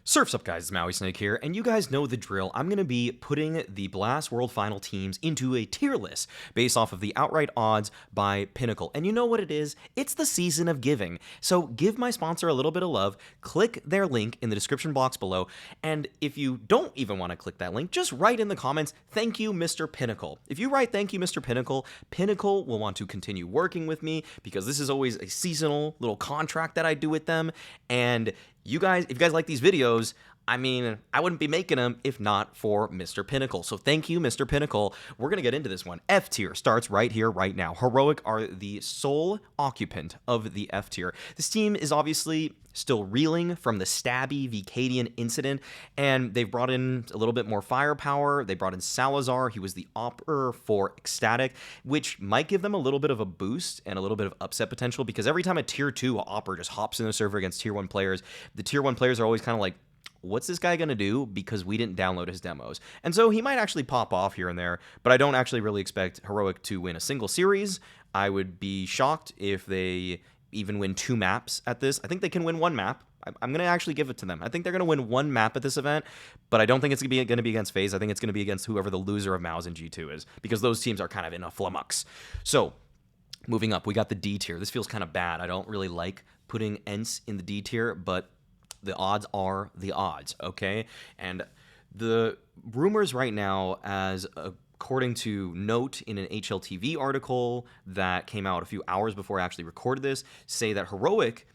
Surf's up, guys, it's Mauisnake here, and you guys know the drill. I'm going to be putting the Blast World Final teams into a tier list based off of the outright odds by Pinnacle. And you know what it is? It's the season of giving. So give my sponsor a little bit of love, click their link in the description box below, and if you don't even want to click that link, just write in the comments, "Thank you, Mr. Pinnacle." If you write, "Thank you, Mr. Pinnacle," Pinnacle will want to continue working with me because this is always a seasonal little contract that I do with them, and you guys, if you guys like these videos, I mean, I wouldn't be making them if not for Mr. Pinnacle. So thank you, Mr. Pinnacle. We're going to get into this one. F tier starts right here, right now. Heroic are the sole occupant of the F tier. This team is obviously still reeling from the Stabby Vcadian incident, and they've brought in a little bit more firepower. They brought in Salazar. He was the opper for Ecstatic, which might give them a little bit of a boost and a little bit of upset potential, because every time a tier 2 opper just hops in the server against tier 1 players, the tier 1 players are always kind of like, what's this guy going to do? Because we didn't download his demos. And so he might actually pop off here and there, but I don't actually really expect Heroic to win a single series. I would be shocked if they even win 2 maps at this. I think they can win 1 map. I'm going to actually give it to them. I think they're going to win 1 map at this event, but I don't think it's going to be against FaZe. I think it's going to be against whoever the loser of Maus and G2 is, because those teams are kind of in a flummox. So moving up, we got the D tier. This feels kind of bad. I don't really like putting ENCE in the D tier, but the odds are the odds, okay? And the rumors right now, as according to note in an HLTV article that came out a few hours before I actually recorded this, say that Heroic,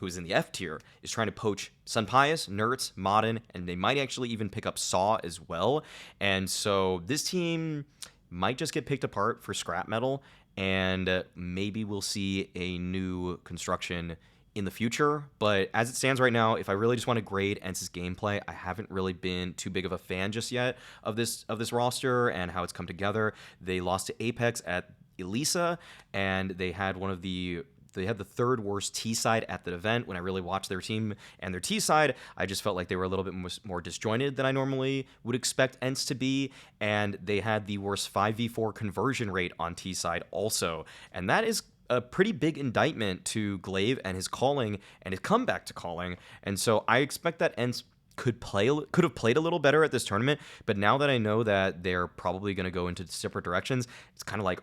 who is in the F tier, is trying to poach Sunpius, Nertz, Modern, and they might actually even pick up Saw as well. And so this team might just get picked apart for scrap metal, and maybe we'll see a new construction in the future. But as it stands right now, if I really just want to grade ENCE's gameplay, I haven't really been too big of a fan just yet of this roster and how it's come together. They lost to Apex at Elisa, and they had the 3rd worst T side at the event. When I really watched their team and their T side, I just felt like they were a little bit more disjointed than I normally would expect ENCE to be, and they had the worst 5v4 conversion rate on T side also, and that is a pretty big indictment to Glaive and his calling and his comeback to calling. And so I expect that ENCE could have played a little better at this tournament, but now that I know that they're probably going to go into separate directions, it's kind of like,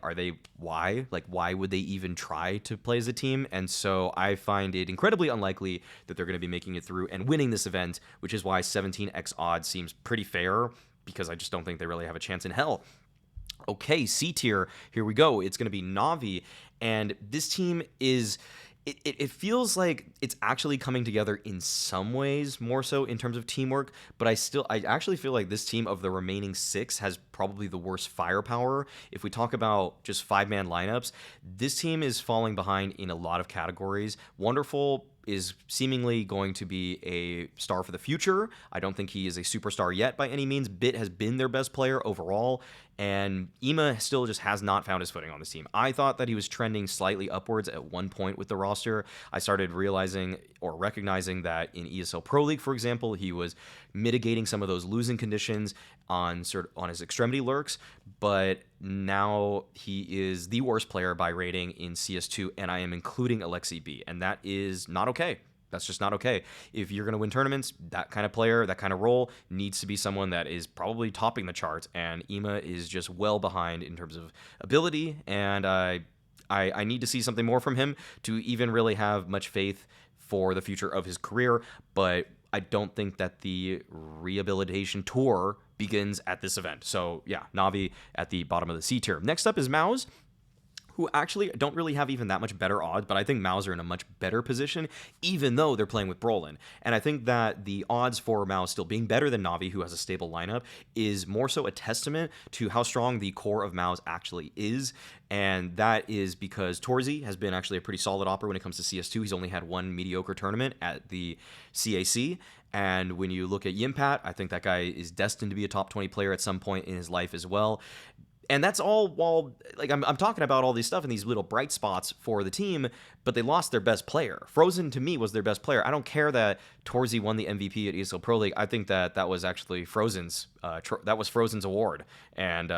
why would they even try to play as a team? And so I find it incredibly unlikely that they're going to be making it through and winning this event, which is why 17x odds seems pretty fair, because I just don't think they really have a chance in hell. Okay, C tier, here we go. It's going to be Na'Vi, and this team is, it feels like it's actually coming together in some ways, more so in terms of teamwork, but I actually feel like this team of the remaining 6 has probably the worst firepower. If we talk about just 5-man lineups, this team is falling behind in a lot of categories. Wonderful is seemingly going to be a star for the future. I don't think he is a superstar yet by any means. Bit has been their best player overall, and Ema still just has not found his footing on this team. I thought that he was trending slightly upwards at one point with the roster. I started realizing or recognizing that in ESL Pro League, for example, he was mitigating some of those losing conditions on his extremity lurks, but now he is the worst player by rating in CS2, and I am including Alexi B, and that is not okay. That's just not okay. If you're going to win tournaments, that kind of player, that kind of role needs to be someone that is probably topping the charts, and Ema is just well behind in terms of ability, and I need to see something more from him to even really have much faith for the future of his career, but I don't think that the rehabilitation tour begins at this event. So yeah, Na'Vi at the bottom of the C tier. Next up is Maus, who actually don't really have even that much better odds, but I think Maus are in a much better position, even though they're playing with Brolin. And I think that the odds for Maus still being better than Na'Vi, who has a stable lineup, is more so a testament to how strong the core of Maus actually is. And that is because Torzy has been actually a pretty solid opera when it comes to CS2. He's only had 1 mediocre tournament at the CAC. And when you look at Yimpat, I think that guy is destined to be a top 20 player at some point in his life as well. And that's all while, like, I'm talking about all these stuff and these little bright spots for the team, but they lost their best player. Frozen, to me, was their best player. I don't care that Torzy won the MVP at ESL Pro League. I think that was actually Frozen's award. And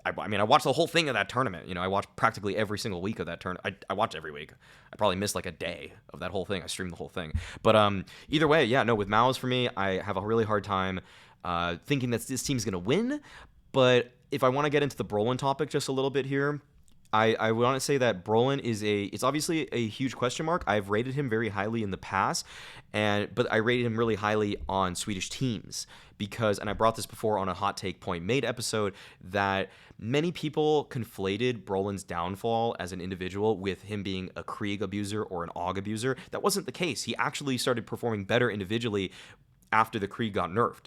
I mean, I watched the whole thing of that tournament. I watched practically every single week of that tournament. I watched every week. I probably missed like a day of that whole thing. I streamed the whole thing. But either way, yeah, no, with Maus for me, I have a really hard time thinking that this team's going to win. But if I want to get into the Brolin topic just a little bit here, I want to say that Brolin it's obviously a huge question mark. I've rated him very highly in the past, but I rated him really highly on Swedish teams because, and I brought this before on a Hot Take Point Made episode, that many people conflated Brolin's downfall as an individual with him being a Krieg abuser or an AUG abuser. That wasn't the case. He actually started performing better individually after the Krieg got nerfed.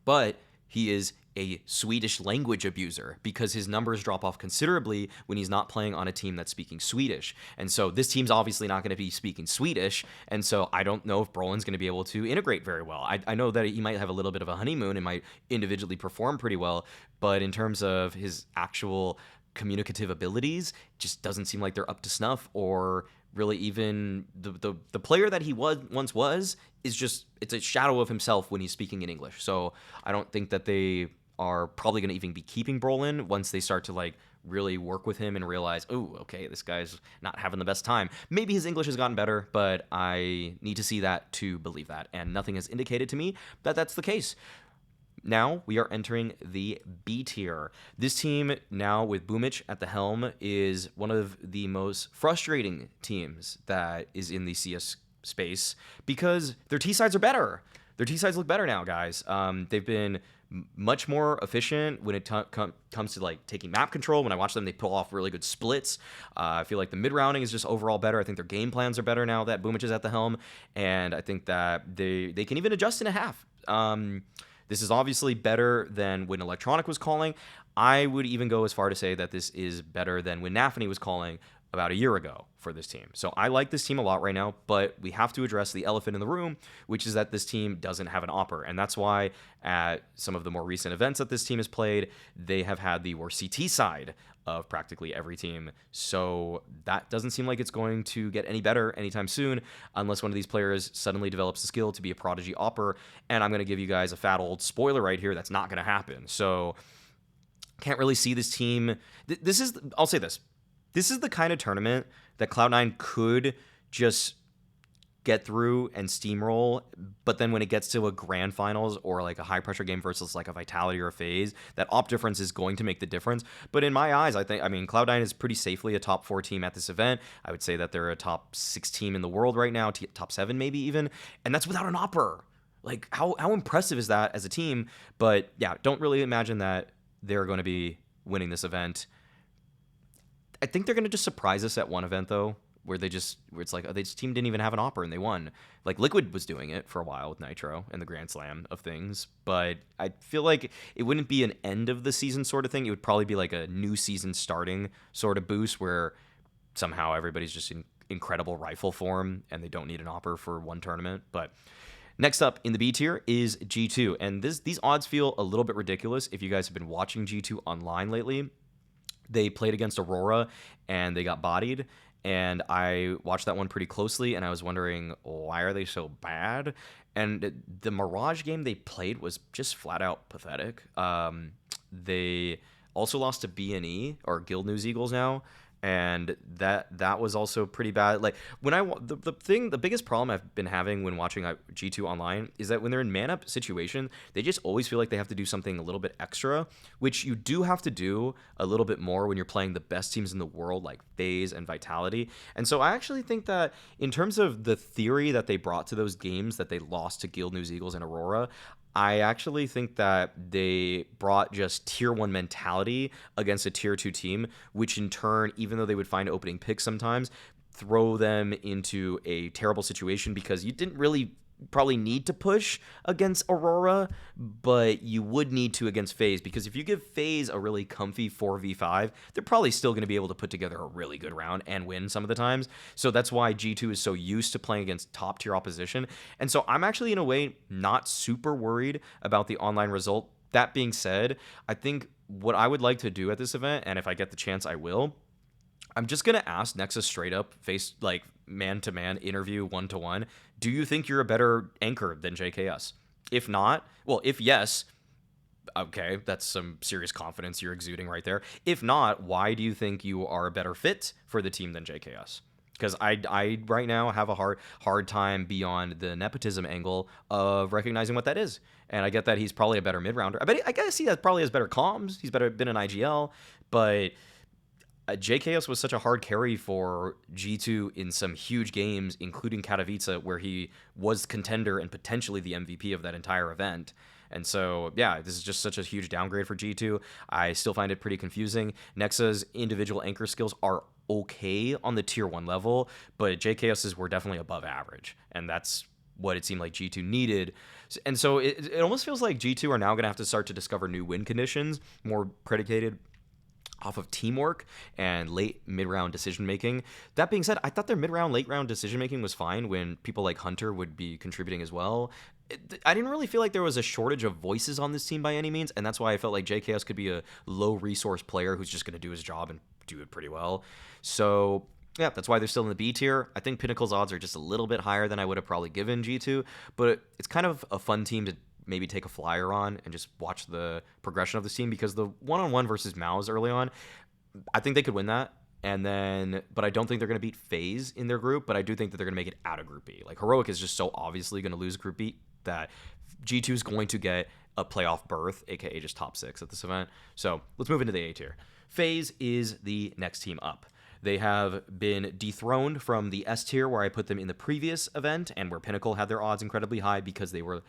But he is a Swedish language abuser because his numbers drop off considerably when he's not playing on a team that's speaking Swedish. And so this team's obviously not going to be speaking Swedish. And so I don't know if Brolin's going to be able to integrate very well. I know that he might have a little bit of a honeymoon and might individually perform pretty well. But in terms of his actual communicative abilities, just doesn't seem like they're up to snuff, or really even the player that he once was is just, it's a shadow of himself when he's speaking in English. So I don't think that they are probably going to even be keeping Brolin once they start to like really work with him and realize, oh, okay, this guy's not having the best time. Maybe his English has gotten better, but I need to see that to believe that. And nothing has indicated to me that that's the case. Now we are entering the B tier. This team now with Bumic at the helm is one of the most frustrating teams that is in the CS space because their T-sides are better. Their T-sides look better now, guys. They've been much more efficient when it comes to like taking map control. When I watch them, they pull off really good splits. I feel like the mid-rounding is just overall better. I think their game plans are better now that Bumic is at the helm, and I think that they can even adjust in a half. This is obviously better than when Electronic was calling. I would even go as far to say that this is better than when Nafany was calling about a year ago for this team. So I like this team a lot right now, but we have to address the elephant in the room, which is that this team doesn't have an AWPer. And that's why at some of the more recent events that this team has played, they have had the worst CT side of practically every team. So that doesn't seem like it's going to get any better anytime soon unless one of these players suddenly develops the skill to be a prodigy AWPer. And I'm going to give you guys a fat old spoiler right here. That's not going to happen. So can't really see this team. I'll say this. This is the kind of tournament that Cloud9 could just get through and steamroll, but then when it gets to a grand finals or like a high pressure game versus like a Vitality or a FaZe, that op difference is going to make the difference. But in my eyes, I mean, Cloud9 is pretty safely a top 4 team at this event. I would say that they're a top 6 team in the world right now, top 7 maybe even, and that's without an AWPer. Like, how impressive is that as a team? But yeah, don't really imagine that they're going to be winning this event. I think they're going to just surprise us at one event, though, where it's like, oh, this team didn't even have an AWPer and they won. Like, Liquid was doing it for a while with Nitro and the Grand Slam of things, but I feel like it wouldn't be an end of the season sort of thing. It would probably be like a new season starting sort of boost where somehow everybody's just in incredible rifle form and they don't need an AWPer for one tournament. But next up in the B tier is G2, and these odds feel a little bit ridiculous if you guys have been watching G2 online lately. They played against Aurora, and they got bodied, and I watched that one pretty closely, and I was wondering, why are they so bad? And the Mirage game they played was just flat-out pathetic. They also lost to BNE, or Guild News Eagles now, and that was also pretty bad. Like, when the biggest problem I've been having when watching G2 online is that when they're in man-up situation, they just always feel like they have to do something a little bit extra, which you do have to do a little bit more when you're playing the best teams in the world like FaZe and Vitality. And so I actually think that in terms of the theory that they brought to those games that they lost to Guild News Eagles and Aurora, I actually think that they brought just tier 1 mentality against a tier 2 team, which in turn, even though they would find opening picks sometimes, throw them into a terrible situation because you didn't really probably need to push against Aurora, but you would need to against FaZe, because if you give FaZe a really comfy 4v5, they're probably still going to be able to put together a really good round and win some of the times. So that's why G2 is so used to playing against top tier opposition. And so I'm actually in a way not super worried about the online result. That being said, I think what I would like to do at this event, and if I get the chance I will, I'm just going to ask Nexus straight up, face like man-to-man interview, one-to-one, do you think you're a better anchor than JKS? If not, well, if yes, Okay, that's some serious confidence you're exuding right there. If not, why do you think you are a better fit for the team than JKS? Because I right now have a hard time beyond the nepotism angle of recognizing what that is. And I get that he's probably a better mid rounder. I guess he probably has better comms. He's been in IGL, but JKS was such a hard carry for G2 in some huge games, including Katowice, where he was contender and potentially the MVP of that entire event. And so, yeah, this is just such a huge downgrade for G2. I still find it pretty confusing. Nexa's individual anchor skills are okay on the tier 1 level, but JKS's were definitely above average. And that's what it seemed like G2 needed. And so it almost feels like G2 are now going to have to start to discover new win conditions, more predicated off of teamwork and late mid-round decision making. That being said, I thought their mid-round, late-round decision making was fine when people like Hunter would be contributing as well. I didn't really feel like there was a shortage of voices on this team by any means, and that's why I felt like JKS could be a low-resource player who's just going to do his job and do it pretty well. So yeah, that's why they're still in the B tier. I think Pinnacle's odds are just a little bit higher than I would have probably given G2, but it's kind of a fun team to maybe take a flyer on and just watch the progression of this team, because the one-on-one versus Maus early on, I think they could win that. And then, but I don't think they're going to beat FaZe in their group, but I do think that they're going to make it out of Group B. Like, Heroic is just so obviously going to lose Group B that G2 is going to get a playoff berth, aka just top 6 at this event. So let's move into the A tier. FaZe is the next team up. They have been dethroned from the S tier, where I put them in the previous event, and where Pinnacle had their odds incredibly high because they were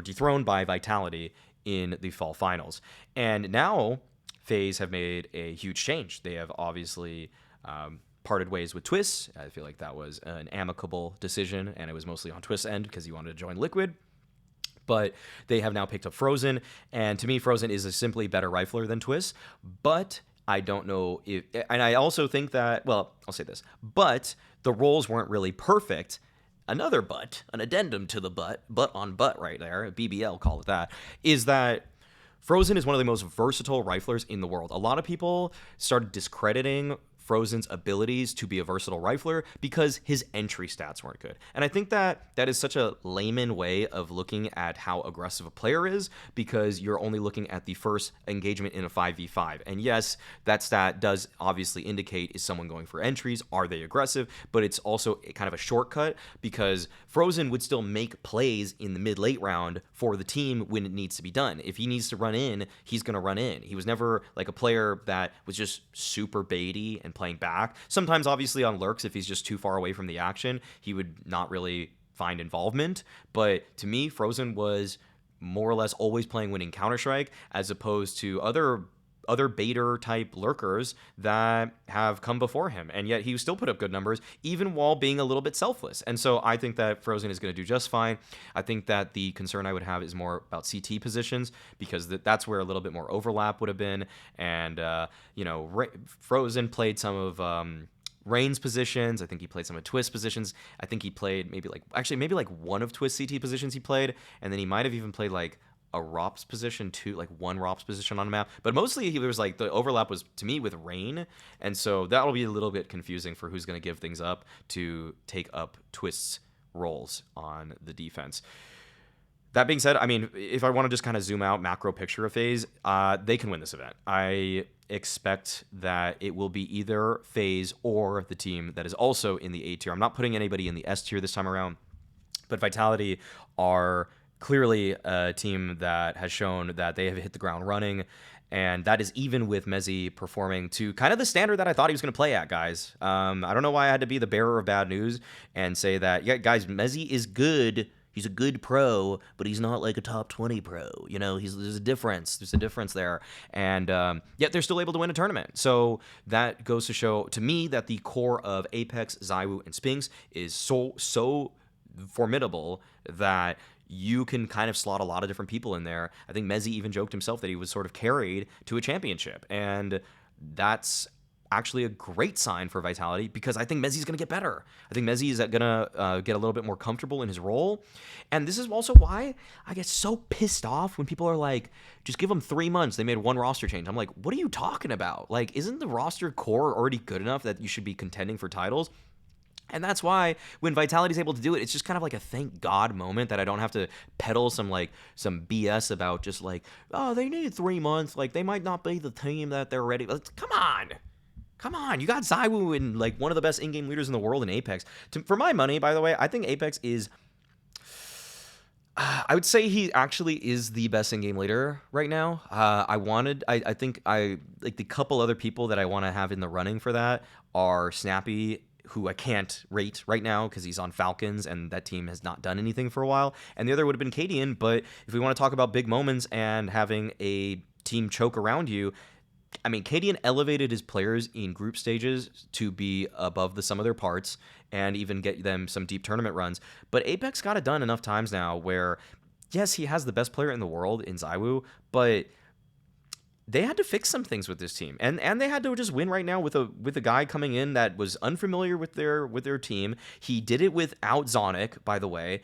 dethroned by Vitality in the fall finals. And now FaZe have made a huge change. They have obviously parted ways with Twist. I feel like that was an amicable decision, and it was mostly on Twist's end because he wanted to join Liquid. But they have now picked up Frozen, and to me, Frozen is a simply better rifler than Twist. But I don't know if, and I also think that, well, I'll say this, but the roles weren't really perfect. Another but, an addendum to the but on but right there, BBL, call it that, is that Frozen is one of the most versatile riflers in the world. A lot of people started discrediting Frozen's abilities to be a versatile rifler because his entry stats weren't good. And I think that is such a layman way of looking at how aggressive a player is, because you're only looking at the first engagement in a 5v5. And yes, that stat does obviously indicate, is someone going for entries? Are they aggressive? But it's also kind of a shortcut, because Frozen would still make plays in the mid-late round for the team when it needs to be done. If he needs to run in, he's going to run in. He was never like a player that was just super baity and playing back. Sometimes, obviously, on lurks, if he's just too far away from the action, he would not really find involvement. But to me, Frozen was more or less always playing winning Counter-Strike, as opposed to other baiter type lurkers that have come before him, and yet he still put up good numbers even while being a little bit selfless. And so I think that Frozen is going to do just fine. I think that the concern I would have is more about CT positions, because that's where a little bit more overlap would have been. And Frozen played some of Rain's positions. I think he played some of Twist positions. I think he played maybe like one of Twist CT positions he played, and then he might have even played like a ROPS position too, like one ROPS position on a map. But mostly he was like, the overlap was to me with Rain, and so that'll be a little bit confusing for who's going to give things up to take up Twist's roles on the defense. That being said, I mean, if I want to just kind of zoom out, macro picture of FaZe, they can win this event. I expect that it will be either FaZe or the team that is also in the A tier. I'm not putting anybody in the S tier this time around, but Vitality are clearly a team that has shown that they have hit the ground running, and that is even with Mezzi performing to kind of the standard that I thought he was going to play at, guys. I don't know why I had to be the bearer of bad news and say that, yeah, guys, Mezzi is good. He's a good pro, but he's not like a top 20 pro. You know, there's a difference. There's a difference there. And yet they're still able to win a tournament. So that goes to show to me that the core of Apex, ZywOo, and Spinks is so formidable that you can kind of slot a lot of different people in there. I think Mezzi even joked himself that he was sort of carried to a championship. And that's actually a great sign for Vitality, because I think Mezzi's going to get better. I think Mezzi is going to get a little bit more comfortable in his role. And this is also why I get so pissed off when people are like, just give them 3 months. They made one roster change. I'm like, what are you talking about? Like, isn't the roster core already good enough that you should be contending for titles? And that's why when Vitality's able to do it, it's just kind of like a thank God moment that I don't have to peddle some BS about just like, oh, they need 3 months, like they might not be the team that they're ready. Come on. Come on, you got Zywoo and like one of the best in-game leaders in the world in Apex. For my money, by the way, I think Apex is I would say he actually is the best in-game leader right now. I think I like the couple other people that I want to have in the running for that are Snappy, who I can't rate right now because he's on Falcons and that team has not done anything for a while. And the other would have been Cadian. But if we want to talk about big moments and having a team choke around you, I mean, Cadian elevated his players in group stages to be above the sum of their parts and even get them some deep tournament runs. But Apex got it done enough times now where, yes, he has the best player in the world in Zywoo, but they had to fix some things with this team, and they had to just win right now with a guy coming in that was unfamiliar with their team. He did it without Zonic, by the way.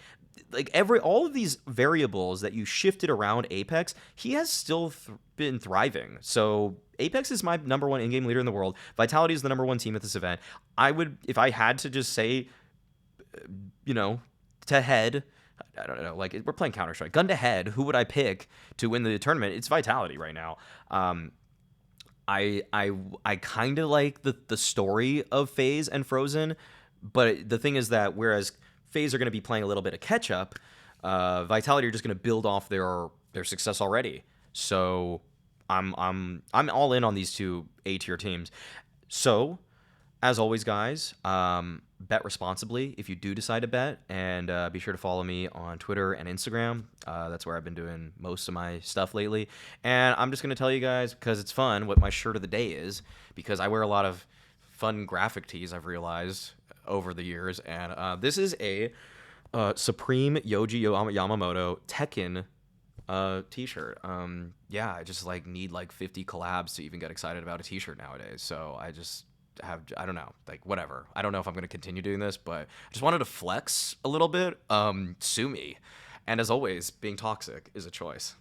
Like all of these variables that you shifted around Apex, he has still been thriving. So Apex is my number one in-game leader in the world. Vitality is the number one team at this event. I would, if I had to just say, to head, I don't know, like we're playing Counter-Strike, gun to head, who would I pick to win the tournament? It's Vitality right now. I kind of like the story of FaZe and Frozen, but the thing is that whereas FaZe are going to be playing a little bit of catch up, Vitality are just going to build off their success already. So I'm all in on these two A tier teams. So as always, guys, bet responsibly if you do decide to bet, and be sure to follow me on Twitter and Instagram. That's where I've been doing most of my stuff lately. And I'm just going to tell you guys, because it's fun, what my shirt of the day is, because I wear a lot of fun graphic tees, I've realized, over the years. And this is a Supreme Yoji Yamamoto Tekken t-shirt. Yeah, I just need 50 collabs to even get excited about a t-shirt nowadays. So I don't know, whatever. I don't know if I'm going to continue doing this, but I just wanted to flex a little bit. Sue me. And as always, being toxic is a choice.